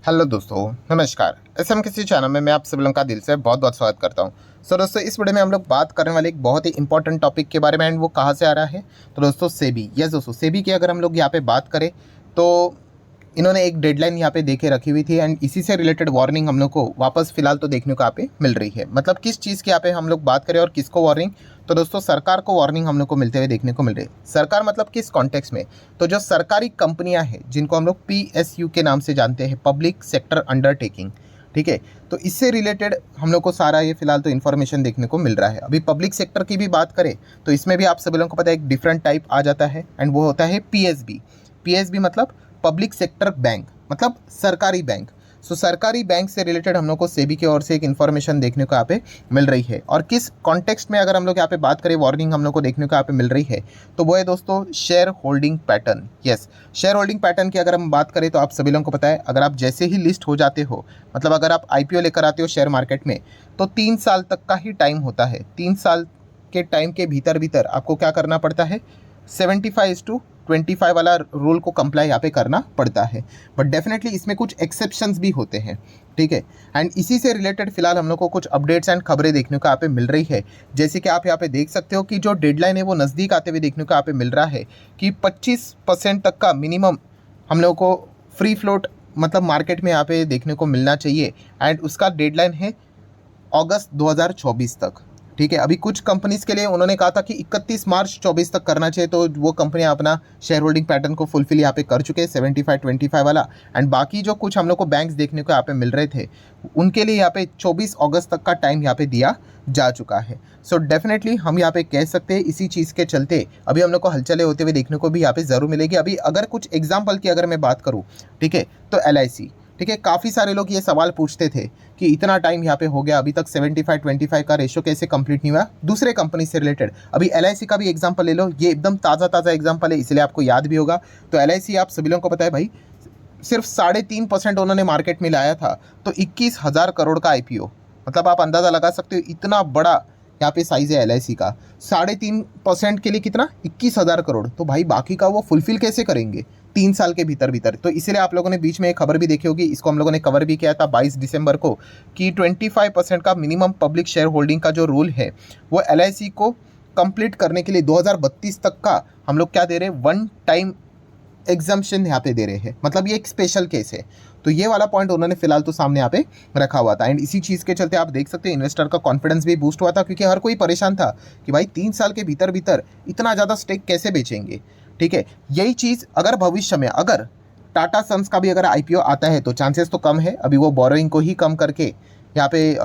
Hello दोस्तों, नमस्कार। SM किसी चैनल में मैं आप सभी लोगों का दिल से बहुत बहुत स्वागत करता हूं। सो दोस्तों, इस वीडियो में हम लोग बात करने वाले एक बहुत ही इंपॉर्टेंट टॉपिक के बारे में, एंड वो कहाँ से आ रहा है। तो दोस्तों, सेबी। यस दोस्तों, सेबी की अगर हम लोग यहाँ पे बात करें तो इन्होंने एक डेडलाइन यहाँ पे देके रखी हुई थी, एंड इसी से रिलेटेड वार्निंग हम लोग को वापस फिलहाल तो देखने को यहाँ पे मिल रही है। मतलब किस चीज़ की यहाँ पे हम लोग बात करें और किसको वार्निंग। तो दोस्तों, सरकार को वार्निंग हम लोग को मिलते हुए देखने को मिल रही है। सरकार मतलब किस कॉन्टेक्स्ट में? तो जो सरकारी कंपनियां हैं जिनको हम लोग पीएसयू के नाम से जानते हैं, पब्लिक सेक्टर अंडरटेकिंग, ठीक है। तो इससे रिलेटेड हम लोग को सारा ये फिलहाल तो इन्फॉर्मेशन देखने को मिल रहा है। अभी पब्लिक सेक्टर की भी बात करें तो इसमें भी आप सभी लोगों को पता है एक डिफरेंट टाइप आ जाता है, एंड वो होता है पीएसबी। पीएसबी मतलब पब्लिक सेक्टर बैंक, मतलब सरकारी बैंक। सो सरकारी बैंक से रिलेटेड हम लोग को सेबी की ओर से एक इन्फॉर्मेशन देखने को यहाँ पे मिल रही है। और किस कॉन्टेक्स्ट में अगर हम लोग यहाँ पे बात करें, वार्निंग हम लोग को देखने को यहाँ पे मिल रही है, तो वो है दोस्तों share holding pattern. Yes, share holding pattern की अगर हम बात करें तो आप सभी लोगों को पता है, अगर आप जैसे ही लिस्ट हो जाते हो, मतलब अगर आप आईपीओ लेकर आते हो शेयर मार्केट में, तो 3 साल तक का ही टाइम होता है। 3 साल के टाइम के भीतर भीतर आपको क्या करना पड़ता है, 75:25 वाला रूल को कंप्लाई यहाँ पे करना पड़ता है। बट डेफिनेटली इसमें कुछ एक्सेप्शंस भी होते हैं, ठीक है। एंड इसी से रिलेटेड फिलहाल हम लोग को कुछ अपडेट्स एंड खबरें देखने को यहाँ पे मिल रही है। जैसे कि आप यहाँ पे देख सकते हो कि जो डेडलाइन है वो नज़दीक आते हुए देखने को यहाँ पे मिल रहा है कि 25% तक का मिनिमम हम लोग को फ्री फ्लोट मतलब मार्केट में यहाँ पे देखने को मिलना चाहिए। एंड उसका डेडलाइन है अगस्त 2024 तक, ठीक है। अभी कुछ कंपनीज के लिए उन्होंने कहा था कि 31 मार्च 24 तक करना चाहिए, तो वो कंपनियां अपना शेयर होल्डिंग पैटर्न को फुलफिल यहाँ पे कर चुके हैं, 75:25 वाला। एंड बाकी जो कुछ हम लोग को बैंक्स देखने को यहाँ पे मिल रहे थे, उनके लिए यहाँ पे 24 अगस्त तक का टाइम यहाँ पे दिया जा चुका है। सो डेफिनेटली हम यहाँ पे कह सकते हैं इसी चीज़ के चलते अभी हम लोग को हलचलें होते हुए देखने को भी यहाँ पे ज़रूर मिलेगी। अभी अगर कुछ एग्जाम्पल की अगर मैं बात करूँ, ठीक है, तो LIC, ठीक है। काफ़ी सारे लोग ये सवाल पूछते थे कि इतना टाइम यहाँ पे हो गया, अभी तक 75:25 का रेशो कैसे कंप्लीट नहीं हुआ दूसरे कंपनी से रिलेटेड। अभी LIC का भी एग्जांपल ले लो, ये एकदम ताज़ा एग्जांपल है, इसलिए आपको याद भी होगा। तो LIC आप सभी लोगों को पता है भाई, सिर्फ 3.5% उन्होंने मार्केट में लाया था, तो 21,000 करोड़ का आईपीओ। मतलब आप अंदाज़ा लगा सकते हो इतना बड़ा यहाँ पे साइज़ है LIC का। 3.5% के लिए कितना, 21,000 करोड़। तो भाई बाकी का वो फुलफिल कैसे करेंगे 3 साल के भीतर भीतर। तो इसलिए आप लोगों ने बीच में एक खबर भी देखी होगी, इसको हम लोगों ने कवर भी किया था 22 दिसंबर को, कि 25% का मिनिमम पब्लिक शेयर होल्डिंग का जो रूल है वो LIC को कंप्लीट करने के लिए 2032 तक का हम लोग क्या दे रहे हैं, वन टाइम एग्जाम्पशन यहाँ पे दे रहे हैं। मतलब ये एक स्पेशल केस है। तो ये वाला पॉइंट उन्होंने फिलहाल तो सामने यहाँ पे रखा हुआ था, एंड इसी चीज़ के चलते आप देख सकते हैं इन्वेस्टर का कॉन्फिडेंस भी बूस्ट हुआ था, क्योंकि हर कोई परेशान था कि भाई 3 साल के भीतर भीतर इतना ज़्यादा स्टेक कैसे बेचेंगे, ठीक है। यही चीज़ अगर भविष्य में अगर टाटा सन्स का भी अगर आईपीओ आता है तो चांसेस तो कम है, अभी वो बोरोइंग को ही कम करके यहाँ पे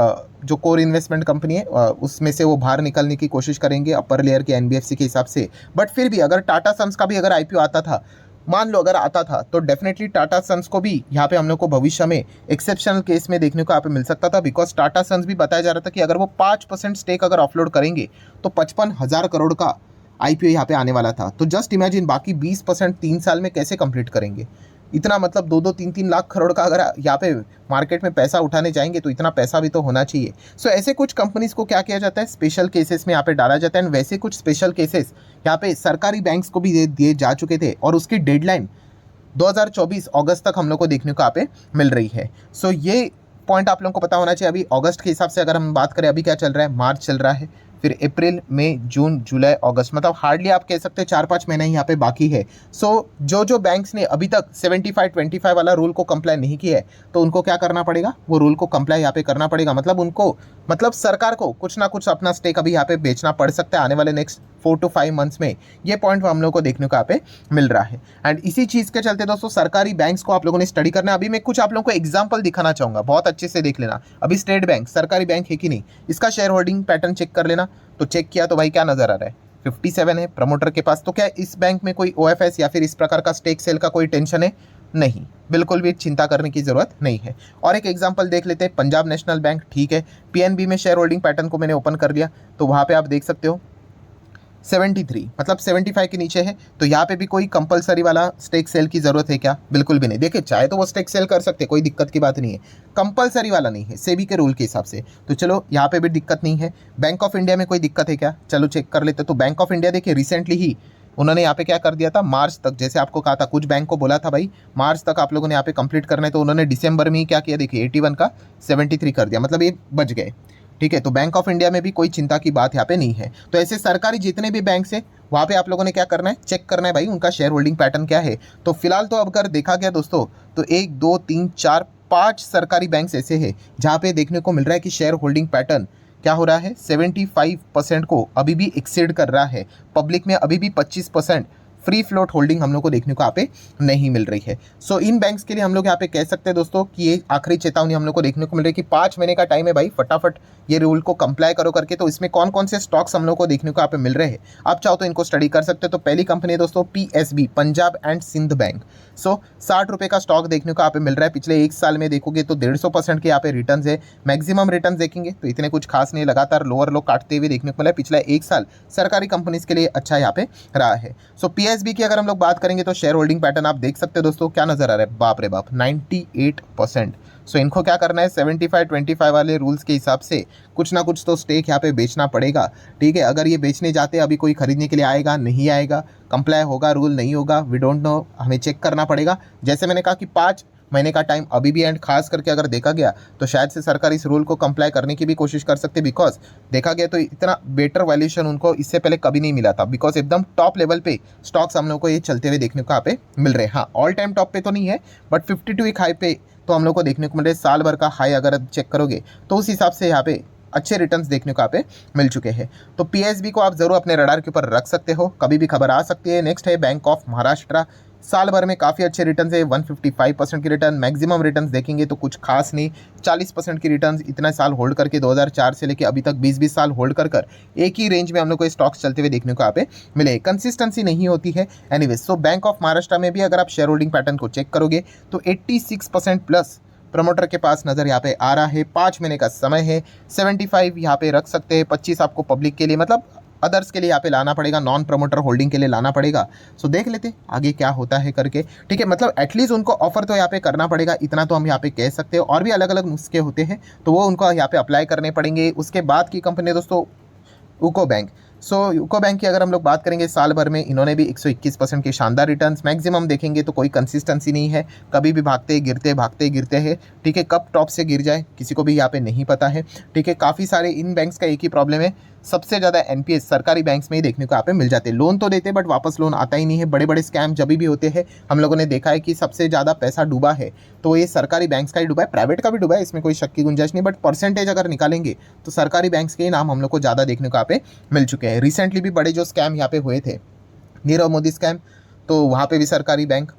जो कोर इन्वेस्टमेंट कंपनी है उसमें से वो बाहर निकलने की कोशिश करेंगे अपर लेयर के NBFC के हिसाब से। बट फिर भी अगर टाटा सन्स का भी अगर आईपीओ आता था, मान लो अगर आता था, तो डेफिनेटली टाटा सन्स को भी यहाँ पे हम लोग को भविष्य में एक्सेप्शनल केस में देखने को यहाँ पे मिल सकता था। बिकॉज टाटा सन्स भी बताया जा रहा था कि अगर वो 5% स्टेक अगर ऑफलोड करेंगे तो 55,000 करोड़ का आईपीओ यहाँ पे आने वाला था। तो जस्ट इमेजिन बाकी 20% 3 साल में कैसे कंप्लीट करेंगे इतना। मतलब 2-3 लाख करोड़ का अगर यहाँ पे मार्केट में पैसा उठाने जाएंगे तो इतना पैसा भी तो होना चाहिए। सो ऐसे कुछ कंपनीज को क्या किया जाता है, स्पेशल केसेस में यहाँ पे डाला जाता है। एंड वैसे कुछ स्पेशल केसेस यहाँ पे सरकारी बैंक्स को भी दिए जा चुके थे, और उसकी डेडलाइन 2024 अगस्त तक हम लोग को देखने को यहाँ पे मिल रही है। सो ये पॉइंट आप लोगों को पता होना चाहिए। अभी अगस्त के हिसाब से अगर हम बात करें, अभी क्या चल रहा है, मार्च चल रहा है, फिर अप्रैल, मई, जून, जुलाई, अगस्त, मतलब हार्डली आप कह सकते हैं 4-5 महीने ही यहाँ पे बाकी है। सो जो बैंक्स ने अभी तक 75:25 वाला रूल को कंप्लाई नहीं किया है, तो उनको क्या करना पड़ेगा, वो रूल को कंप्लाई यहाँ पे करना पड़ेगा। मतलब उनको, मतलब सरकार को कुछ ना कुछ अपना स्टेक अभी यहाँ पे बेचना पड़ सकता है आने वाले नेक्स्ट 4 to 5 मंथ्स में। ये पॉइंट हम लोग को देखने को यहाँ पे मिल रहा है। एंड इसी चीज़ के चलते दोस्तों सरकारी बैंक्स को आप लोगों ने स्टडी करना है। अभी मैं कुछ आप लोगों को एग्जांपल दिखाना चाहूँगा, बहुत अच्छे से देख लेना। अभी स्टेट बैंक सरकारी बैंक है कि नहीं, इसका शेयर होल्डिंग पैटर्न चेक कर लेना। तो चेक किया तो भाई क्या नज़र आ रहा है, 57 है प्रमोटर के पास। तो क्या इस बैंक में कोई OFS या फिर इस प्रकार का स्टेक सेल का कोई टेंशन है? नहीं, बिल्कुल भी चिंता करने की ज़रूरत नहीं है। और एक एग्जांपल देख लेते हैं, पंजाब नेशनल बैंक, ठीक है। PNB में शेयर होल्डिंग पैटर्न को मैंने ओपन कर लिया, तो वहाँ पे आप देख सकते हो 73, मतलब 75 के नीचे है। तो यहाँ पे भी कोई कंपलसरी वाला स्टेक सेल की ज़रूरत है क्या? बिल्कुल भी नहीं। देखिए, चाहे तो वो स्टेक सेल कर सकते, कोई दिक्कत की बात नहीं है, कंपलसरी वाला नहीं है सेबी के रूल के हिसाब से। तो चलो यहाँ पे भी दिक्कत नहीं है। बैंक ऑफ इंडिया में कोई दिक्कत है क्या? चलो चेक कर लेते। तो बैंक ऑफ इंडिया देखिए रिसेंटली ही उन्होंने यहाँ पे क्या कर दिया था, मार्च तक, जैसे आपको कहा था, कुछ बैंक को बोला था भाई मार्च तक आप लोगों ने यहाँ पे कंप्लीट करना है, तो उन्होंने दिसंबर में ही क्या किया, देखिए 81 का 73 कर दिया, मतलब ये बच गए। ठीक है, तो बैंक ऑफ इंडिया में भी कोई चिंता की बात यहाँ पे नहीं है। तो ऐसे सरकारी जितने भी बैंक है वहाँ पे आप लोगों ने क्या करना है, चेक करना है भाई उनका शेयर होल्डिंग पैटर्न क्या है। तो फिलहाल तो अब अगर देखा गया दोस्तों, तो 1 2 3 4 5 सरकारी बैंक्स ऐसे हैं जहाँ पे देखने को मिल रहा है कि शेयर होल्डिंग पैटर्न क्या हो रहा है, 75% को अभी भी एक्सीड कर रहा है। पब्लिक में अभी भी 25% फ्री फ्लोट होल्डिंग हम लोग को देखने को यहाँ पे नहीं मिल रही है। सो इन बैंक्स के लिए हम लोग यहाँ पे कह सकते हैं दोस्तों कि ये आखिरी चेतावनी हम लोग को देखने को मिल रही है कि 5 महीने का टाइम है भाई, फटाफट ये रूल को कंप्लाई करो करके। तो इसमें कौन कौन से स्टॉक्स हम लोग को देखने को यहाँ पे मिल रहे हैं, आप चाहो तो इनको स्टडी कर सकते हो। तो पहली कंपनी है दोस्तों PSB, Punjab and Sind Bank. So 60 रुपये का स्टॉक देखने को यहाँ पे मिल रहा है। पिछले 1 साल में देखोगे तो 150% के यहाँ पे रिटर्न है। मैक्सिमम रिटर्न देखेंगे तो इतने कुछ खास नहीं, लगातार लोअर लो काटते हुए देखने को मिला है। पिछला 1 साल सरकारी कंपनीज के लिए अच्छा यहाँ पे रहा है। सो PSB की अगर हम लोग बात करेंगे तो शेयर होल्डिंग पैटर्न आप देख सकते हो दोस्तों, क्या नजर आ रहा है, बाप रे बाप 98%। सो इनको क्या करना है, 75-25 वाले रूल्स के हिसाब से कुछ ना कुछ तो स्टेक यहाँ पे बेचना पड़ेगा। ठीक है, अगर ये बेचने जाते अभी कोई खरीदने के लिए आएगा, नहीं आएगा, कंप्लाई होगा रूल नहीं होगा, वी डोंट नो, हमें चेक करना पड़ेगा। जैसे मैंने कहा कि 5 महीने का टाइम अभी भी, एंड खास करके अगर देखा गया तो शायद से सरकार इस रूल को कंप्लाई करने की भी कोशिश कर सकते, बिकॉज देखा गया तो इतना बेटर वैल्यूएशन उनको इससे पहले कभी नहीं मिला था, बिकॉज एकदम टॉप लेवल पे स्टॉक्स हम लोग को ये चलते हुए देखने को यहाँ पे मिल रहे हैं। हाँ, ऑल टाइम टॉप पे तो नहीं है, बट 52 वीक हाई पे तो हम लोग को देखने को मिल रहे हैं। साल भर का हाई अगर आप चेक करोगे तो उस हिसाब से यहाँ पे अच्छे रिटर्न्स देखने को यहाँ पे मिल चुके हैं। तो PSB को आप जरूर अपने रडार के ऊपर रख सकते हो, कभी भी खबर आ सकती है। नेक्स्ट है बैंक ऑफ महाराष्ट्र, साल भर में काफ़ी अच्छे रिटर्न्स है, 155% की रिटर्न। मैक्सिमम रिटर्न्स देखेंगे तो कुछ खास नहीं, 40% की रिटर्न्स इतना साल होल्ड करके 2004 से लेके अभी तक 20-20 साल होल्ड कर एक ही रेंज में हम लोग को स्टॉक्स चलते हुए देखने को यहाँ पे मिले। कंसिस्टेंसी नहीं होती है। Anyways, so bank of Maharashtra में भी अगर आप शेयर होल्डिंग पैटर्न को चेक करोगे तो 86% प्लस प्रमोटर के पास नज़र यहाँ पे आ रहा है। 5 महीने का समय है, 75 यहाँ पे रख सकते हैं, 25 आपको पब्लिक के लिए, मतलब अदर्स के लिए यहाँ पे लाना पड़ेगा, नॉन प्रमोटर होल्डिंग के लिए लाना पड़ेगा। सो देख लेते आगे क्या होता है करके। ठीक है, मतलब एटलीस्ट उनको ऑफर तो यहाँ पे करना पड़ेगा, इतना तो हम यहाँ पे कह सकते हैं। और भी अलग अलग नुस्खे होते हैं तो वो उनको यहाँ पे अप्लाई करने पड़ेंगे। उसके बाद की कंपनी दोस्तों यूको बैंक। सो यूको बैंक की अगर हम लोग बात करेंगे, साल भर में इन्होंने भी 121% के शानदार रिटर्न्स। मैक्सिमम देखेंगे तो कोई कंसिस्टेंसी नहीं है, कभी भी भागते गिरते हैं। ठीक है, कब टॉप से गिर जाए किसी को भी यहाँ पे नहीं पता है। ठीक है, काफ़ी सारे इन बैंक्स का एक ही प्रॉब्लम है, सबसे ज़्यादा NPS सरकारी बैंक्स में ही देखने को यहाँ पे मिल जाते हैं। लोन तो देते बट वापस लोन आता ही नहीं है। बड़े बड़े स्कैम जब भी होते हैं हम लोगों ने देखा है कि सबसे ज़्यादा पैसा डूबा है तो ये सरकारी बैंक्स का ही डूबा है, प्राइवेट का भी डूबा है, इसमें कोई शक की गुंजाइश नहीं। बट परसेंटेज अगर निकालेंगे तो सरकारी बैंक्स के ही नाम हम लोग को ज़्यादा देखने को यहाँ पे मिल चुके हैं। रिसेंटली भी बड़े जो स्कैम यहाँ पे हुए थे, नीरव मोदी स्कैम, तो वहाँ पे भी सरकारी बैंक,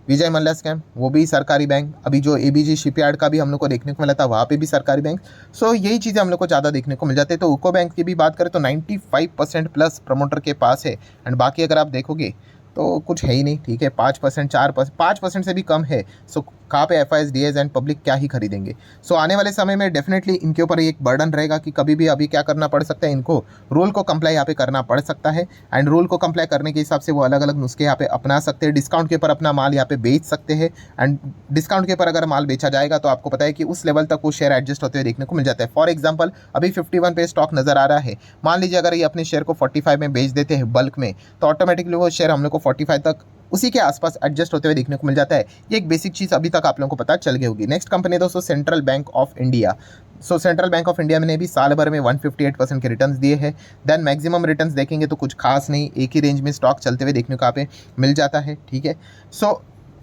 विजय मल्ल्या स्कैम वो भी सरकारी बैंक, अभी जो ABG शिपयार्ड का भी हम लोग को देखने को मिला था वहाँ पे भी सरकारी बैंक। सो यही चीज़ें हम लोग को ज़्यादा देखने को मिल जाते हैं। तो यूको बैंक की भी बात करें तो 95% प्लस प्रमोटर के पास है, एंड बाकी अगर आप देखोगे तो कुछ है ही नहीं। ठीक है, 5%, 4%, 5% से भी कम है। सो कहाँ पे FIs, DIs एंड पब्लिक क्या ही खरीदेंगे। सो आने वाले समय में डेफिनेटली इनके ऊपर एक बर्डन रहेगा कि कभी भी अभी क्या करना पड़ सकता है, इनको रूल को कंप्लाई यहाँ पे करना पड़ सकता है। एंड रूल को कंप्लाई करने के हिसाब से वो अलग अलग नुस्खे यहाँ पे अपना सकते हैं। डिस्काउंट के ऊपर अपना माल यहाँ पे बेच सकते हैं, एंड डिस्काउंट के ऊपर अगर माल बेचा जाएगा तो आपको पता है कि उस लेवल तक वो शेयर एडजस्ट होते हुए देखने को मिल जाता है। फॉर एग्जाम्पल अभी 51 पे स्टॉक नजर आ रहा है, मान लीजिए अगर ये अपने शेयर को 45 में बेच देते हैं बल्क में, तो ऑटोमेटिकली वो शेयर हम लोग को 45 तक उसी के आसपास एडजस्ट होते हुए देखने को मिल जाता है। ये एक बेसिक चीज़ अभी तक आप लोगों को पता चल गई होगी। नेक्स्ट कंपनी दोस्तों central bank of India. So central bank of India ने भी साल भर में 158% के रिटर्न्स दिए हैं। देन मैक्सिमम रिटर्न्स देखेंगे तो कुछ खास नहीं, एक ही रेंज में स्टॉक चलते हुए देखने को यहाँ पे मिल जाता है। ठीक है, सो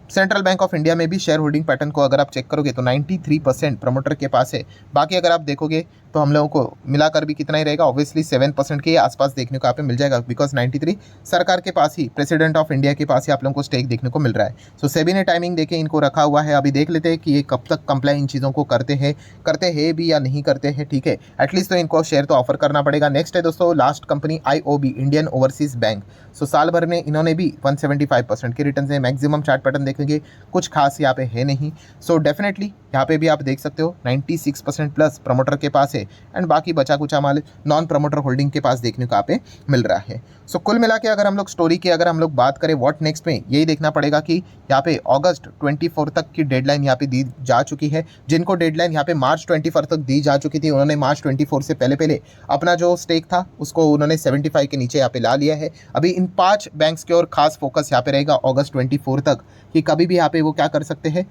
सेंट्रल बैंक ऑफ इंडिया में भी शेयर होल्डिंग पैटर्न को अगर आप चेक करोगे तो 93% प्रमोटर के पास है। बाकी अगर आप देखोगे तो हम लोगों को मिलाकर भी कितना ही रहेगा, ऑब्वियसली 7% के आसपास देखने को यहाँ पे मिल जाएगा, बिकॉज 93 सरकार के पास ही, प्रेसिडेंट ऑफ इंडिया के पास ही आप लोगों को स्टेक देखने को मिल रहा है। सो सेबी ने टाइमिंग देके इनको रखा हुआ है। अभी देख लेते हैं कि ये कब तक कंप्लाई इन चीज़ों को करते हैं भी या नहीं करते हैं। ठीक है, एटलीस्ट तो इनको शेयर तो ऑफर करना पड़ेगा। नेक्स्ट है दोस्तों last company IOB, Indian Overseas Bank. So साल भर में इन्होंने भी 175% के रिटर्न है। मैक्सिमम चार्ट पैटर्न देखेंगे कुछ खास यहाँ पे है नहीं। सो डेफिनेटली यहाँ पे भी आप देख सकते हो 96% प्लस प्रमोटर के पास है। एंड बाकी बचा कुछ हमारे नॉन प्रमोटर होल्डिंग के पास देखने को यहाँ पे मिल रहा है। सो कुल मिला के अगर हम लोग स्टोरी की अगर हम लोग बात करें व्हाट नेक्स्ट में, यही देखना पड़ेगा कि यहाँ पे अगस्त 24 तक की डेडलाइन यहाँ पे दी जा चुकी है। जिनको डेडलाइन यहाँ पे मार्च 24 तक दी जा चुकी थी, उन्होंने मार्च 24 से पहले पहले अपना जो स्टेक था उसको उन्होंने 75 के नीचे यहाँ पे ला लिया है। अभी इन 5 बैंक्स की ओर खास फोकस यहाँ पे रहेगा अगस्त 24 तक, कि कभी भी यहाँ पे वो क्या कर सकते हैं,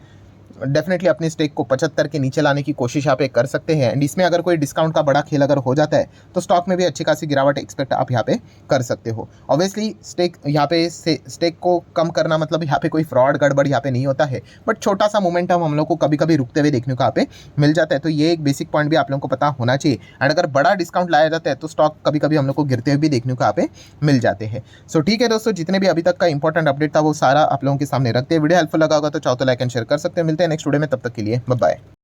डेफिनेटली अपने स्टेक को 75 के नीचे लाने की कोशिश यहाँ पे कर सकते हैं। एंड इसमें अगर कोई डिस्काउंट का बड़ा खेल अगर हो जाता है तो स्टॉक में भी अच्छी खासी गिरावट एक्सपेक्ट आप यहाँ पे कर सकते हो। ऑब्वियसली स्टेक यहाँ पे स्टेक को कम करना मतलब यहाँ पे कोई फ्रॉड गड़बड़ यहाँ पे नहीं होता है, बट छोटा सा मोमेंटम हम लोग को कभी कभी रुकते हुए देखने को यहाँ पे मिल जाता है। तो ये एक बेसिक पॉइंट भी आप लोगों को पता होना चाहिए। एंड अगर बड़ा डिस्काउंट लाया जाता है तो स्टॉक कभी कभी हम लोग को गिरते हुए भी देखने को यहाँ पे मिल जाते हैं। सो ठीक है दोस्तों, जितने भी अभी तक का इंपॉर्टेंट अपडेट था वो सारा आप लोगों के सामने रखते हैं। वीडियो हेल्पफुल लगा होगा तो चाहो तो लाइक एंड शेयर कर सकते हैं। मिलते हैं नेक्स्ट वीडियो में, तब तक के लिए बाय बाय।